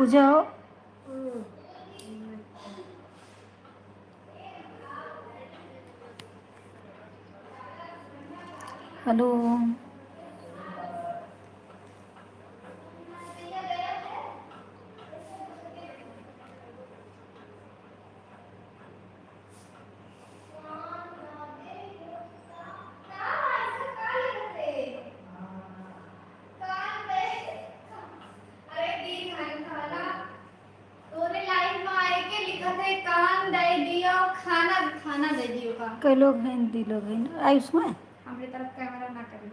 पूजा हो। हेलो। खाना दे दियो का कई लोग हैं, हिंदी लोग हैं। आई उसमें हमरे तरफ कैमरा ना करी।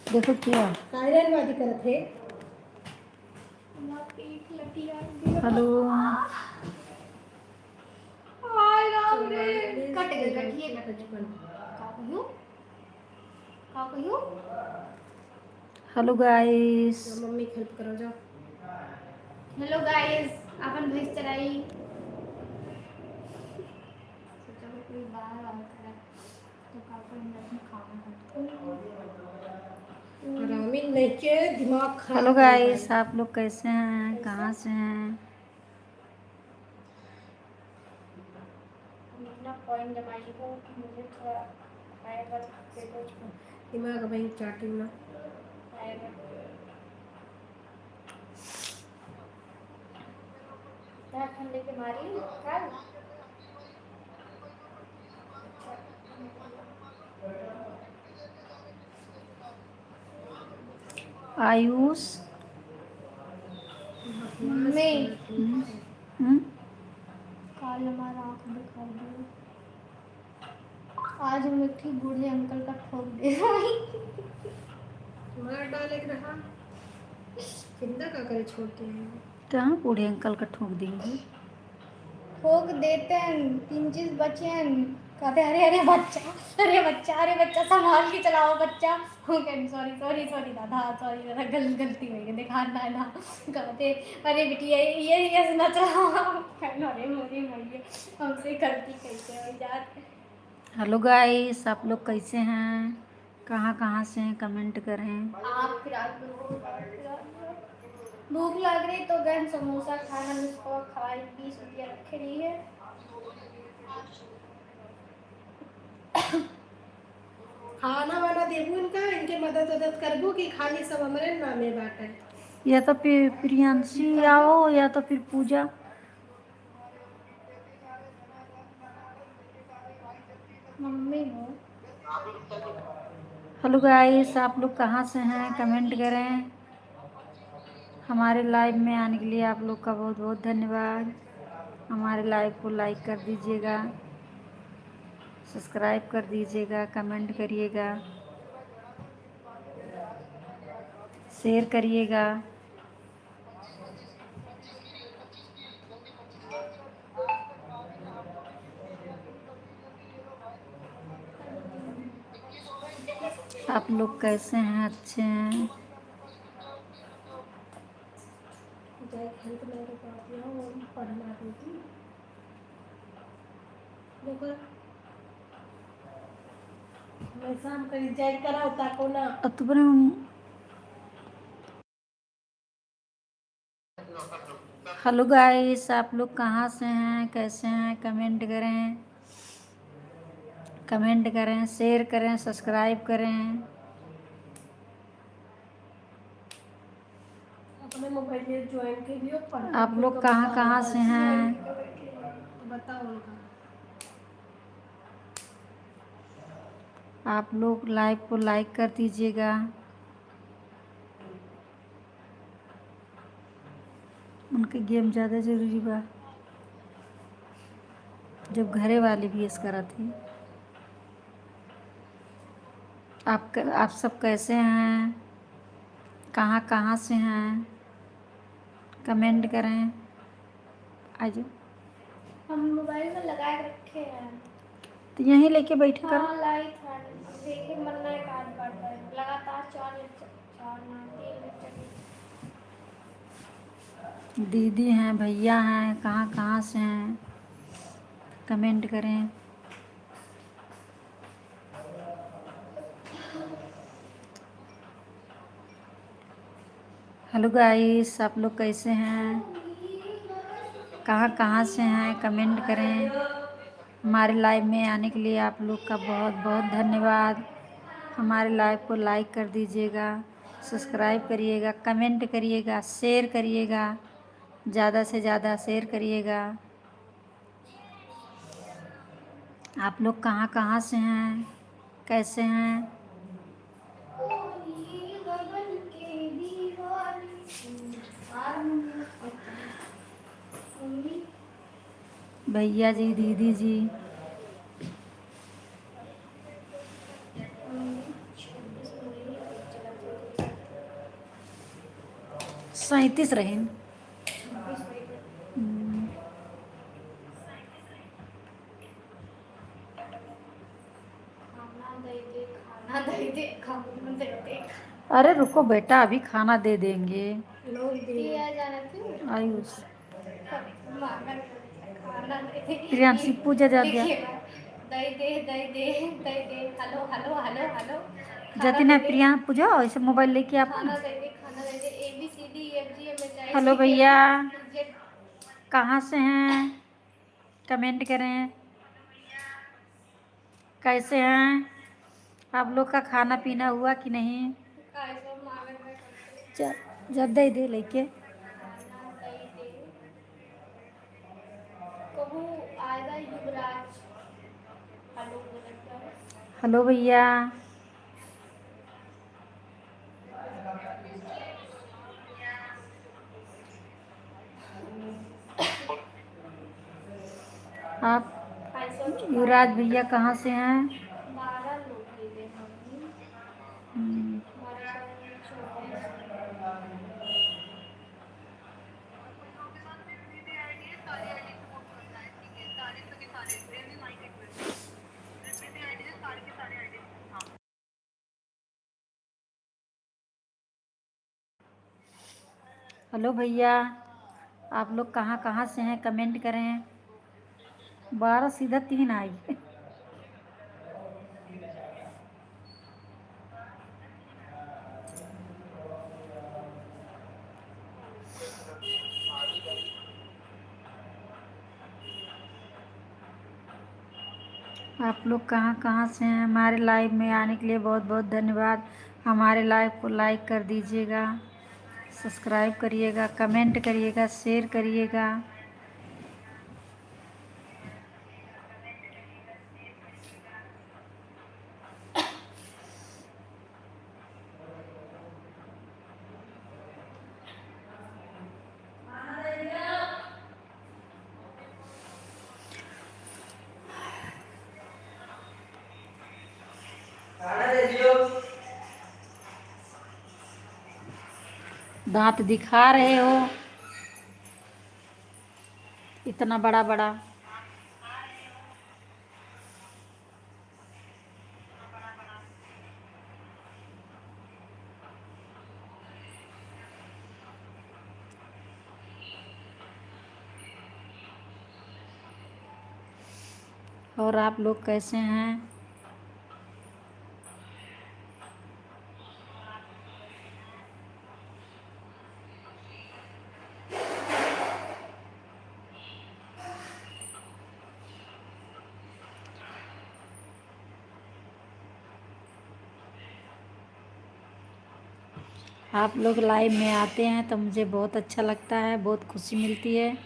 देखो क्या। सायरन वादी करत है। पीठ लटिया हेलो। हाय राम रे कट गए कटिए कट गए का कहियो हेलो गाइस। मम्मी की हेल्प करो जाओ। हेलो गाइस अपन भैंस चराई सोचा कोई बाहर आ खड़ा तो काका ने खाना रामिन नहीं के दिमाग खराब हेलो कर गाइस, भाई। आप लोग कैसे हैं, कहाँ से हैं? अपना पॉइंट जमाई को कि मुझे थोड़ा आएगा पेटो दिमाग भाई चाटिंग ना आएगा क्या ठंडे के मारी कल आयुष। मम्मी हम्म? काल हमारा आँख दिखा दो आज हम एक ठीक बूढ़े अंकल का ठोक दे मार डाले के रहा जिंदा का करे छोड़ते हैं। कहाँ बूढ़े अंकल का ठोक देंगे? ठोक देते हैं तीन चीज बचे हैं कहते अरे बच्चा संभाल के चलाओ बच्चा ओके सॉरी सॉरी सॉरी दादा सॉरी दादा गलती हो गई देखा ना ना कहते अरे बिटिया ये सुना चलाओ अरे मोरी मरिए हमसे गलती कैसे हो जाती हेलो गाइस, आप लोग कैसे हैं, कहाँ कहाँ से हैं, कमेंट करें। आप फिर भूख लग रही तो गन समोसा खाना जिसको खाई 20 रुपया रखे रही है खाना वाना देबू इनका इनके मदद करबू कि खाली सब हमारे नामे बाटे। या तो फिर प्रियांशी आओ या तो फिर पूजा। मम्मी हो हेलो गाइस, आप लोग कहाँ से हैं, कमेंट करें। हमारे लाइव में आने के लिए आप लोग का बहुत बहुत धन्यवाद। हमारे लाइव को लाइक कर दीजिएगा, सब्सक्राइब कर दीजिएगा, कमेंट करिएगा, शेयर करिएगा। आप लोग कैसे हैं, अच्छे हैं? जाए हेल्प नहीं कर पाती हूँ वो पढ़ना देती देखो मैं शाम करी जाए कराओ ताको ना तुमने हेलो गाइस, आप लोग कहाँ से हैं, कैसे हैं, कमेंट करें, कमेंट करें, शेयर करें, सब्सक्राइब करें। अपने मोबाइल में ज्वाइन कर लियो पढ़ आप लोग कहाँ कहाँ से हैं? बताओ उनका आप लोग लाइव को लाइक कर दीजिएगा। उनके गेम ज़्यादा जरूरी बा, जब घरे वाले भी इस करा थी। आप सब कैसे हैं, कहाँ कहाँ से हैं, कमेंट करें। आज हम मोबाइल में लगा के रखे हैं तो यहीं लेके बैठे करो। हाँ लाइट है देखे मरना है काट काट रहा है लगातार 4 लेक्चर दीदी हैं, भैया हैं, कहाँ कहाँ से हैं, कमेंट करें। हेलो गाइस, आप लोग कैसे हैं? कहाँ कहाँ से हैं? कमेंट करें। हमारे लाइव में आने के लिए आप लोग का बहुत बहुत धन्यवाद। हमारे लाइव को लाइक कर दीजिएगा, सब्सक्राइब करिएगा, कमेंट करिएगा, शेयर करिएगा, ज़्यादा से ज़्यादा शेयर करिएगा। आप लोग कहाँ कहाँ से हैं? कैसे हैं? भैया जी, दीदी जी, 37 रहे। खाना दे दे, खाना दे दे। अरे रुको बेटा, अभी खाना दे देंगे। लोग दे आयुष, खाना दे दे। प्रियांशी, पूजा जा दिया। देखिए दे दे दे दे दे दे। Hello hello hello hello. जाती ना प्रिया, पूजा ऐसे मोबाइल लेके आप। खाना दे दे, खाना दे दे। ABCDEFGHIJ। हेलो भैया, कहाँ से हैं? कमेंट करें। कैसे हैं? आप लोग का खाना पीना हुआ कि नहीं? ज़्यादा ही दे लेके। कहूँ आयदा युवराज। हेलो हेलो भैया, आप युवराज भैया कहाँ से हैं? 12 लोग दे दे मम्मी। हम्म, 12 हेलो भैया, आप लोग कहाँ कहाँ से हैं? कमेंट करें। 12 सीधा 3 आई। आप लोग कहाँ कहाँ से हैं? हमारे लाइव में आने के लिए बहुत बहुत धन्यवाद। हमारे लाइव को लाइक कर दीजिएगा, सब्सक्राइब करिएगा, कमेंट करिएगा, शेयर करिएगा। दांत दिखा रहे हो इतना बड़ा बड़ा। और आप लोग कैसे हैं? आप लोग लाइव में आते हैं तो मुझे बहुत अच्छा लगता है, बहुत खुशी मिलती है।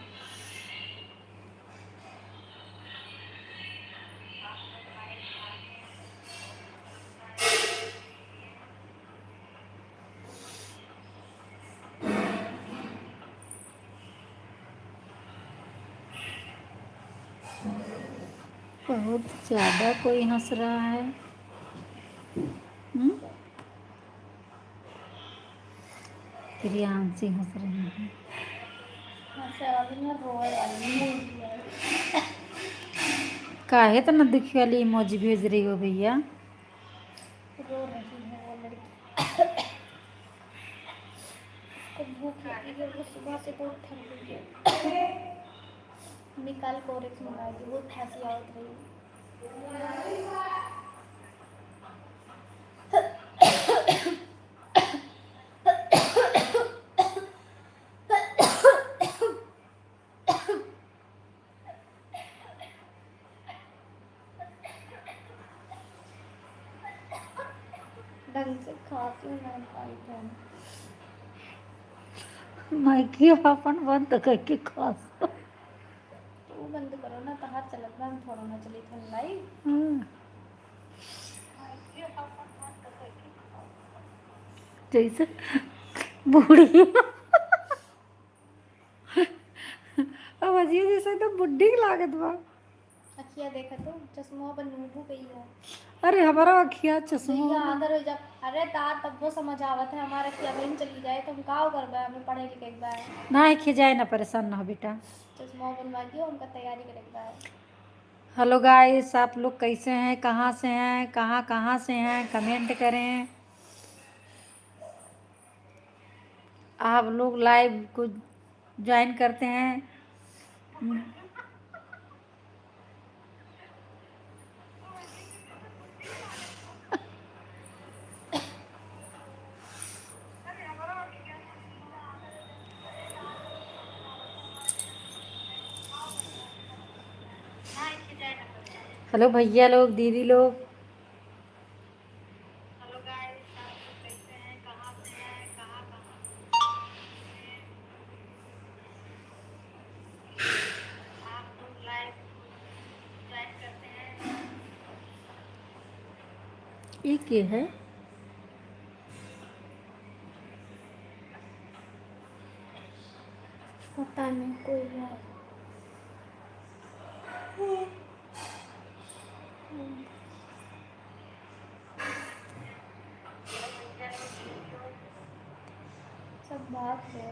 बहुत ज़्यादा कोई हंस रहा है। प्रियांशी हंस रही है। काहे तो न दिखी वाली इमोजी भेज रही हो भैया? रो रही है वो लड़की। उसको भूख लगी है, वो सुबह से बहुत थक गई है। निकाल कोरेक्स मंगाएगी, वो फैसी आवत रही। ढंग से खाती हूँ ना भाई बहन। मैगी अपन बंद करके खा सो। तू बंद करो ना, तो हाथ चलत बा, हम थोड़ा ना चली थन लाई। जैसे बूढ़ी अब अजीब जैसे तो बुढ़ी की लागत बा। अखिया देखा तो चश्मा बन नूबू गई है। अरे हमारा अखिया तो चश्मा ये आदर हो जा। अरे तार तब वो समझ आवत है, हमारे अखिया बहन चली जाए तो हम का करबा, हमें पढ़े लिखे बा। ना खिजाए ना परेशान ना हो बेटा। चश्मा बनवा के उनका तैयारी करे बा। हेलो गाइस, आप लोग कैसे हैं, कहाँ से हैं, कहाँ से हैं, कमेंट करें। आप लोग लाइव को ज्वाइन करते हैं। हेलो भैया लोग, दीदी लोग। ये क्या है? पता नहीं कोई है। सब बात है।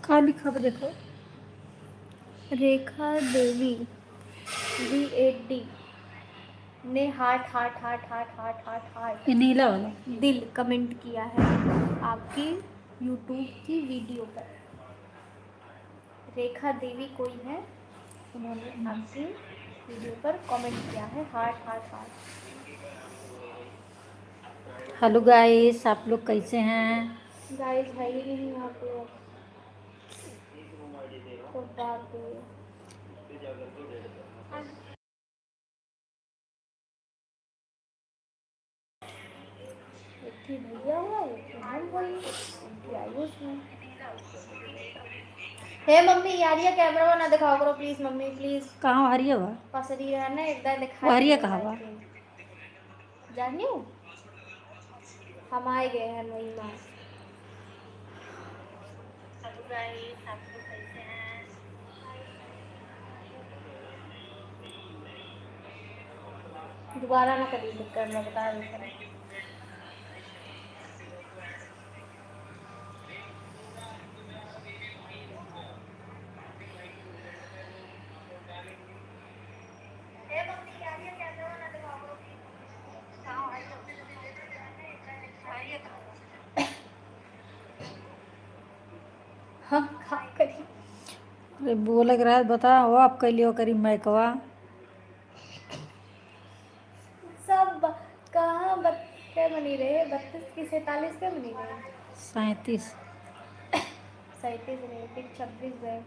कहाँ लिखा हुआ देखो। रेखा देवी VAD ने heart heart heart heart heart heart heart ये नीला वाला। दिल कमेंट किया है आपकी यूट्यूब की वीडियो पर। रेखा देवी कोई है, उन्होंने आपकी वीडियो पर कमेंट किया है heart heart heart. Hello guys, आप लोग कैसे हैं? गाइस है ही नहीं आप लोग, तो बात है। एक थी भैया हुआ, एक थी हम हुई, उनकी आयुष में। हे मम्मी यार ये कैमरा ना दिखाओ करो प्लीज मम्मी प्लीज। कहाँ हरिया हुआ? पसरी है ना एकदम दिखा। वो हरिया कहाँ हुआ? जानियो हम आए गए हैं वही माँ। दोबारा ना कभी दिक्कत मैं बता देता हूँ। हम खा करी अरे वो लग रहा है, बताओ आप कैलियो करी मैकवा। सब कहाँ क्या बनी रहे 32 की 47 क्या बनी रहे 37। 37 रहे फिर 26 गए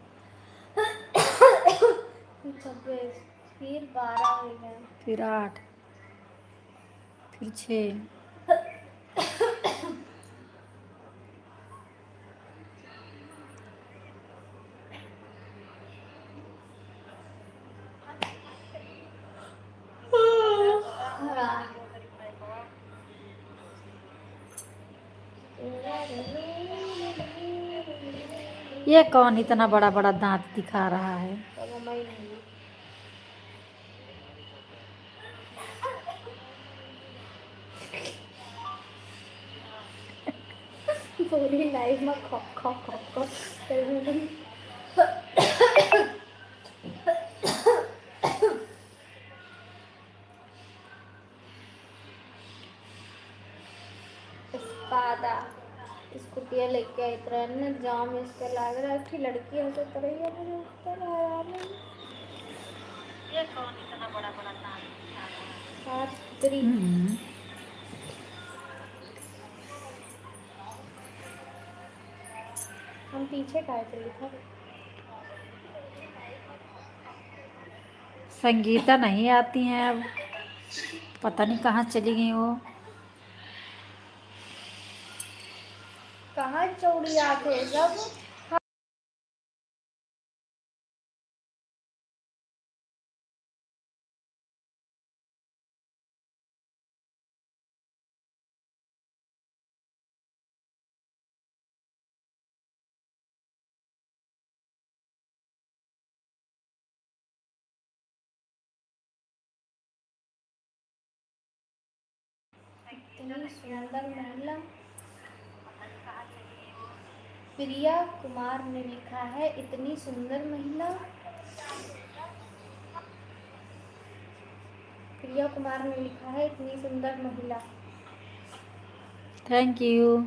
फिर 26 फिर 12 हो गए फिर 8, फिर 6। ये कौन इतना बड़ा बड़ा दांत दिखा रहा है? पूरी लाइफ में खप खप खप खप espada स्कूटिया लेके आई तरह ने जाम इसके लाग रहा है कि लड़की है तो तरह ही मुझे ऊपर आया नहीं। ये कौन इतना बड़ा बड़ा दांत? शास्त्री हम पीछे का चली था। संगीता नहीं आती हैं अब। पता नहीं कहाँ चली गई वो। कहाँ चौड़िया थे सब। इतनी सुंदर महिला। प्रिया कुमार ने लिखा है इतनी सुंदर महिला। प्रिया कुमार ने लिखा है इतनी सुंदर महिला। Thank you.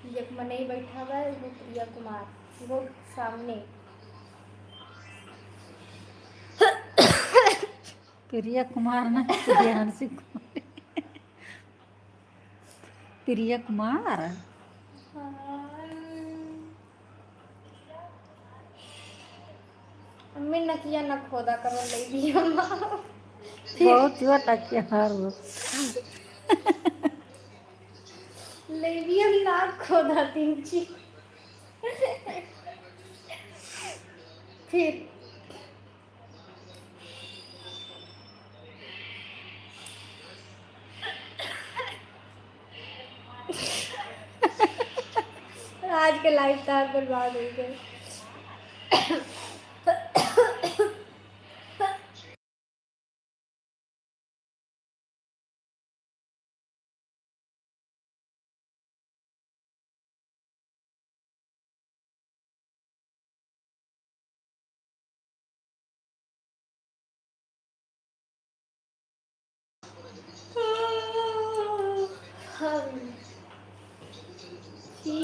जब मने बैठा हुआ है वो प्रिया कुमार, वो सामने। प्रिया कुमार ना, प्रियांशी कुमार। प्रिया कुमार। अम्मी नकिया न खोदा करो ले भी अम्मा। बहुत हुआ टकिया हार वो। ले भी हम ना खोदा तीन ची। फिर आज के लाइफ तार बर्बाद हो गए।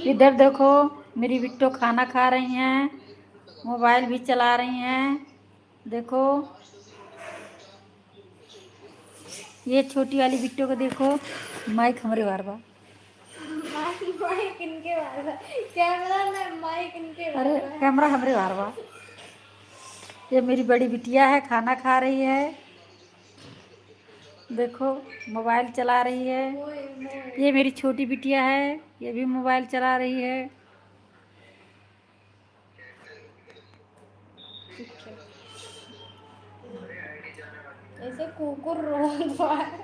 इधर देखो, मेरी बिट्टो खाना खा रही हैं, मोबाइल भी चला रही हैं। देखो ये छोटी वाली बिट्टो को देखो, माइक हमारे बार बार। माइक इनके बार बार, कैमरा में माइक इनके बार अरे बार। कैमरा हमारे बार बार। ये मेरी बड़ी बिटिया है, खाना खा रही है। देखो मोबाइल चला रही है। ये मेरी छोटी बिटिया है, ये भी मोबाइल चला रही है। ऐसे कुकुर रोज बार।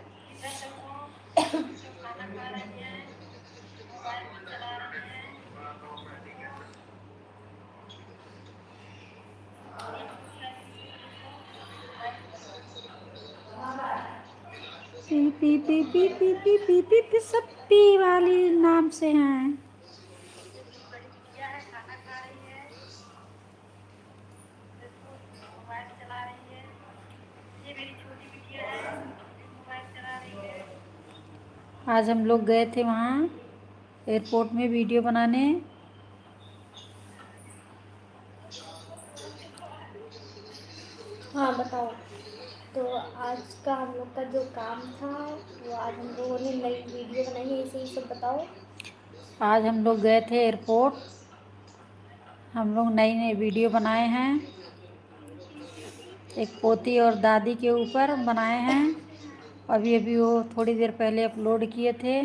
P P P P P P P P P सब पी वाली नाम से हैं। आज हम लोग गए थे वहाँ एयरपोर्ट में वीडियो बनाने। हाँ बताओ। तो आज का हम लोग का जो काम था वो आज हम लोगों ने नई वीडियो बनाई है, इसे ही सब बताओ। आज हम लोग गए थे एयरपोर्ट, हम लोग नई नई वीडियो बनाए हैं। एक पोती और दादी के ऊपर बनाए हैं। अभी अभी वो थोड़ी देर पहले अपलोड किए थे।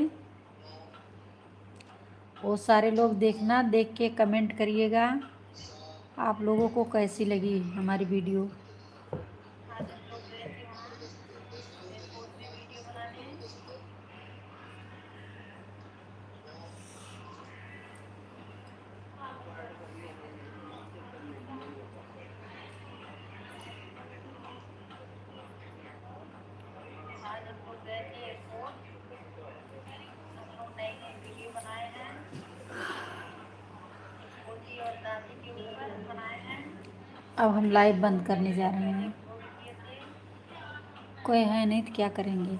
वो सारे लोग देखना, देख के कमेंट करिएगा आप लोगों को कैसी लगी हमारी वीडियो। अब हम लाइव बंद करने जा रहे हैं। कोई है नहीं तो क्या करेंगे,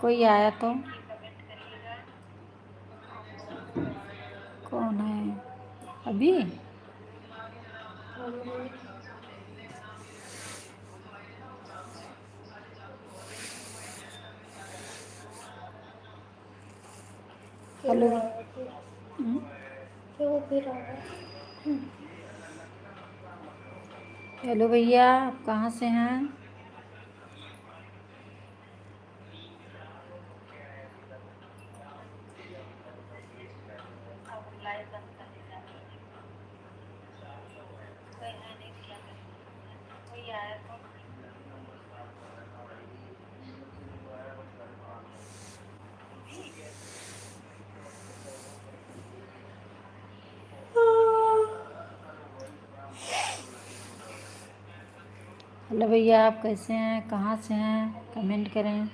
कोई आया तो। कौन है अभी? हेलो। फिर वो फिर आ गया। हेलो भैया, आप कहाँ से हैं? हेलो भैया, आप कैसे हैं? कहाँ से हैं? कमेंट करें।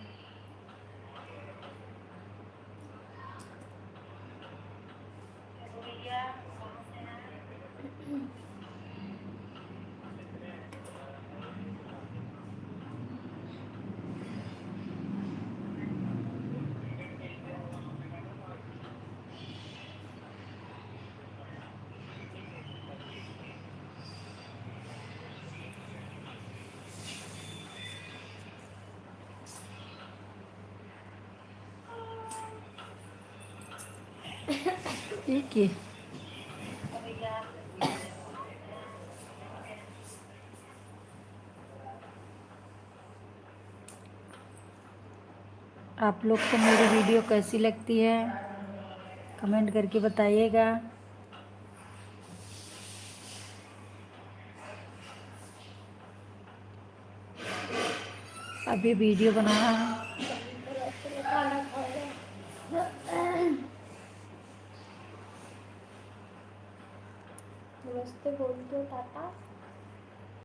ठीक है। आप लोग को मेरी वीडियो कैसी लगती है कमेंट करके बताइएगा। अभी वीडियो बना रहा हूँ। चलो खाना खा लो। नमस्ते बोल दो टाटा।